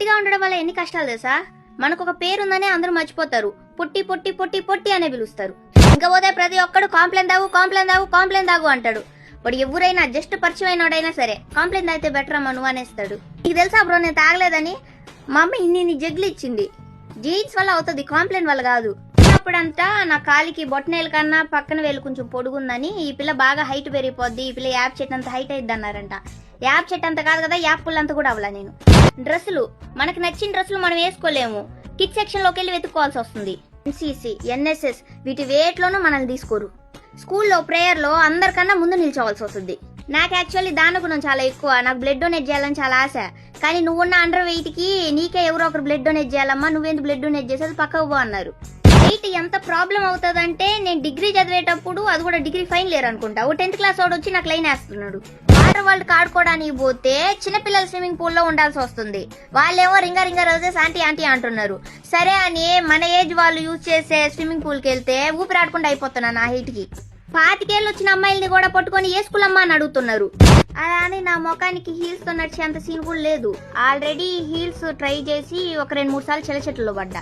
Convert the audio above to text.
పొట్టిగా ఉండడం వల్ల ఎన్ని కష్టాలు తెలుసా? మనకు ఒక పేరుందనే అందరూ మర్చిపోతారు. పొట్టి పొట్టి పొట్టి పొట్టి అనే పిలుస్తారు. ఇంకా పోతే ప్రతి ఒక్కడు కాంప్లైంట్ తాగు అంటాడు. వాడు ఎవరైనా జస్ట్ పరిచయం అయినోడైనా సరే కాంప్లైంట్ తాగితే బెటర్ అమ్మా నువ్వు అనేస్తాడు. నీకు తెలుసా బ్రో, నేను తాగలేదని మా అమ్మ ఇన్ని జగ్గులు ఇచ్చింది. జీన్స్ వల్ల అవుతుంది, కాంప్లైంట్ వల్ల కాదు. అప్పుడంతా నా కాలికి బొట్టనేల కన్నా పక్కన వేలు కొంచెం పొడుగుందని ఈ పిల్ల బాగా హైట్ పెరిగిపోద్ది, ఈ పిల్ల యాప్ చెట్టు అంత హైట్ అయిద్ది అన్నారంట. యాప్ చెట్టు అంత కాదు కదా, యాప్ పుల్ అంత కూడా అవ్వాల. నేను డ్రెస్సులు మనకు నచ్చిన డ్రెస్సులు మనం వేసుకోలేము, కిడ్ సెక్షన్ లోకి వెళ్ళి వెతుక్కోవాల్సి వస్తుంది. ఎన్సీసీ, ఎన్ఎస్ఎస్ వీటి వేట్లోనూ మనల్ని తీసుకోరు. స్కూల్లో ప్రేయర్లో అందరికన్నా ముందు నిల్చోవాల్సి వస్తుంది. నాకు యాక్చువల్లీ దాని గుణం చాలా ఎక్కువ. నాకు బ్లడ్ డొనేట్ చేయాలని చాలా ఆశ. కానీ నువ్వున్న అండర్ వెయిట్ కి నీకే ఎవరో ఒకరు బ్లడ్ డొనేట్ చేయాలమ్మా, నువ్వేందుకు బ్లడ్ డొనేట్ చేసేది పక్కకు పో అన్నారు. వెయిట్ ఎంత ప్రాబ్లం అవుతుందంటే నేను డిగ్రీ చదివేటప్పుడు, అది కూడా డిగ్రీ ఫైనల్ ఇయర్ అనుకుంటా, ఓ 10th క్లాస్ వాడు వచ్చి నాకు లైన్ వేస్తున్నాడు. వాటర్ వరల్డ్ ఆడుకోవడానికి పోతే చిన్నపిల్లల స్విమ్మింగ్ పూల్ లో ఉండాల్సి వస్తుంది. వాళ్ళేమో రింగా రోజెస్ ఆంటీ అంటున్నారు. సరే అని మన ఏజ్ వాళ్ళు యూజ్ చేసే స్విమ్మింగ్ పూల్ కి వెళ్తే ఊపిరాడకుండా అయిపోతున్నా నా హైట్ కి. 25 ఏళ్ళు వచ్చిన అమ్మాయిల్ని కూడా పట్టుకొని వేసుకులమ్మా అని అడుగుతున్నారు. అలా అని నా ముఖానికి హీల్స్ తో నడిచేంత సీన్ కూడా లేదు. ఆల్రెడీ హీల్స్ ట్రై చేసి ఒక 2-3 సార్లు చెట్లలో పడ్డా.